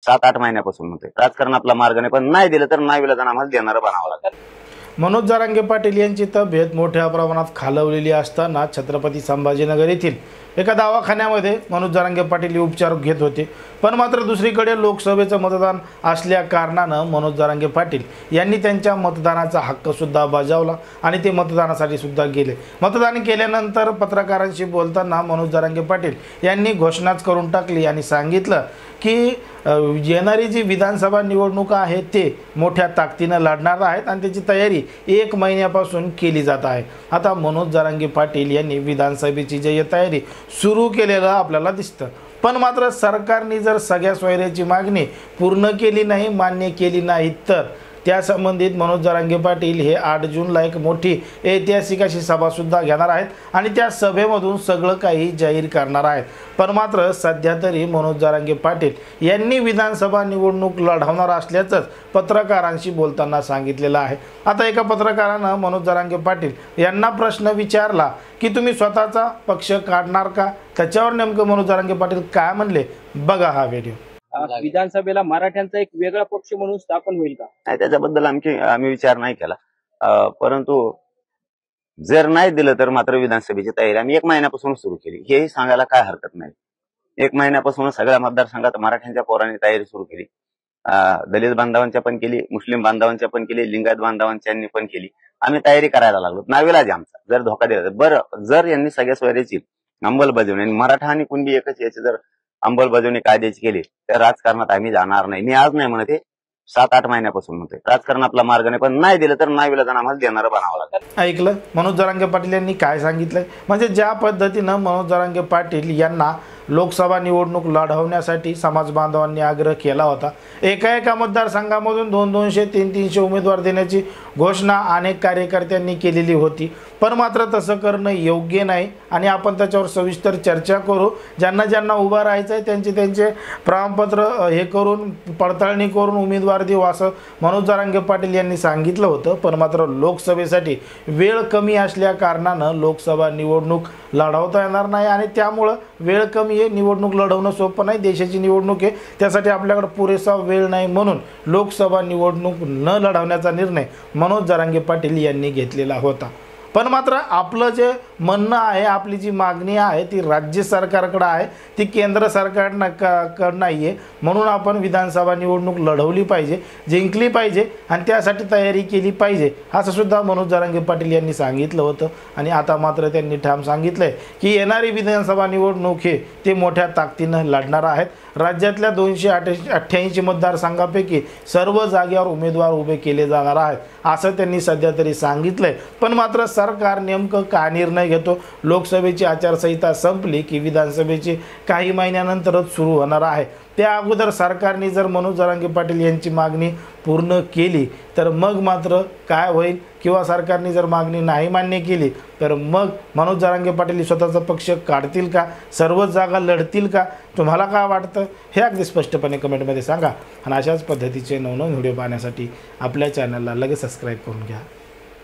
7-8 महिन्यापासून म्हणतोय राजकारण आपला मार्ग नाही, पण नाही दिलं तर नाही विलाजानं आम्हाला देणारं बनावं लागेल. मनोज जरांगे पाटील यांची तब्येत मोठ्या प्रमाणात खालवलेली असताना छत्रपती संभाजीनगर येथील एका दवाखान्यामध्ये मनोज जरांगे पाटील उपचार घेत होते. पण मात्र दुसरीकडे लोकसभेचं मतदान असल्या कारणानं मनोज जरांगे पाटील यांनी त्यांच्या मतदानाचा हक्क सुद्धा बजावला आणि ते मतदानासाठी सुद्धा गेले. मतदान केल्यानंतर पत्रकारांशी बोलताना मनोज जरांगे पाटील यांनी घोषणाच करून टाकली आणि सांगितलं की येणारी जी विधानसभा निवडणूक आहे ते मोठ्या ताकदीनं लढणार आहेत आणि त्याची तयारी 1 महिन्यापासून केली जात आहे. आता मनोज जरांगे पाटील यांनी विधानसभेची जी तयारी सुरू केलेलं आपल्याला दिसतं. पण मात्र सरकारने जर सगळ्या सोयऱ्याची मागणी पूर्ण केली नाही, मान्य केली नाही, तर त्या संबंधित मनोज जरांगे पाटील हे 8 जूनला एक मोठी ऐतिहासिक अशी सभासुद्धा घेणार आहेत आणि त्या सभेमधून सगळं काही जाहीर करणार आहेत. पण मात्र सध्या तरी मनोज जरांगे पाटील यांनी विधानसभा निवडणूक लढवणार असल्याचंच पत्रकारांशी बोलताना सांगितलेलं आहे. आता एका पत्रकारानं मनोज जरांगे पाटील यांना प्रश्न विचारला की तुम्ही स्वतःचा पक्ष काढणार का? त्याच्यावर नेमकं मनोज जरांगे पाटील काय म्हणले बघा हा व्हिडिओ. विधानसभेला मराठ्यांचा एक वेगळा पक्ष म्हणून स्थापन होईल का? नाही, त्याच्याबद्दल आम्ही विचार नाही केला. परंतु जर नाही दिलं तर मात्र विधानसभेची तयारी आम्ही 1 महिन्यापासून सुरू केली, हेही सांगायला काय हरकत नाही. 1 महिन्यापासून सगळ्या मतदारसंघात मराठ्यांच्या पोरांनी तयारी सुरू केली. दलित बांधवांच्या पण केली, मुस्लिम बांधवांच्या पण केली, लिंगायत बांधवांच्यांनी पण केली. आम्ही तयारी करायला लागलो. नाविलाज आमचा जर धोका दिला बरं, जर यांनी सगळ्या सोयऱ्याची अंमलबजावणी आणि मराठा आणि कुणबी एकच याची जर अंमलबजावणी कायद्याची केली तर राजकारणात आम्ही जाणार नाही. मी आज नाही म्हणत, 7-8 महिन्यापासून म्हणतोय राजकारण आपला मार्ग नाही, पण नाही दिलं तर नाही विलाजानं आम्हाला देणारं बनावं लागेल. ऐकलं मनोज जरांगे पाटील यांनी काय सांगितलंय. म्हणजे ज्या पद्धतीनं मनोज जरांगे पाटील यांना लोकसभा निवडणूक लढवण्यासाठी समाज बांधवांनी आग्रह केला होता. एका मतदारसंघामधून 200-200, 300-300 उमेदवार देण्याची घोषणा अनेक कार्यकर्त्यांनी केलेली होती. पण मात्र तसं करणं योग्य नाही आणि आपण त्याच्यावर सविस्तर चर्चा करू. ज्यांना ज्यांना उभं राहायचं आहे त्यांचे प्रमाणपत्र हे करून पडताळणी करून उमेदवार देऊ असं मनोज जरांगे पाटील यांनी सांगितलं होतं. पण मात्र लोकसभेसाठी वेळ कमी असल्या कारणानं लोकसभा निवडणूक लढवता येणार नाही आणि त्यामुळं वेळ कमी आहे, निवडणूक लढवणं सोपं नाही, देशाची निवडणूक आहे, त्यासाठी आपल्याकडे पुरेसा वेळ नाही, म्हणून लोकसभा निवडणूक न लढवण्याचा निर्णय मनोज जरांगे पाटील यांनी घेतलेला होता. पण मात्र आपलं जे म्हणणं आहे, आपली जी मागणी आहे ती राज्य सरकारकडे आहे, ती केंद्र सरकारकडं नाही आहे. म्हणून आपण विधानसभा निवडणूक लढवली पाहिजे, जिंकली पाहिजे आणि त्यासाठी तयारी केली पाहिजे असं सुद्धा मनोज जरांगे पाटील यांनी सांगितलं होतं. आणि आता मात्र त्यांनी ठाम सांगितलं आहे की येणारी विधानसभा निवडणूक हे ते मोठ्या ताकदीनं लढणार आहेत. राज्यातल्या 288 मतदारसंघापैकी सर्व जागेवर उमेदवार उभे केले जाणार आहेत असं त्यांनी सध्या तरी सांगितलंय. पण मात्र सरकार नेमकं काय निर्णय घेतो, लोकसभेची आचारसंहिता संपली की विधानसभेची काही महिन्यानंतरच सुरू होणार आहे. त्या अगोदर सरकारने जर मनोज जरांगे पाटील यांची मागणी पूर्ण केली तर मग मात्र काय होईल, किंवा सरकारने जर मागणी नाही मान्य केली तर मग मनोज जरांगे पाटील स्वतःचा पक्ष काढतील का, सर्वच जागा लढतील का? तुम्हाला काय वाटतं हे अगदी स्पष्टपणे कमेंटमध्ये सांगा. आणि अशाच पद्धतीचे नवनवीन व्हिडिओ पाहण्यासाठी आपल्या चॅनलला लगेच सबस्क्राईब करून घ्या.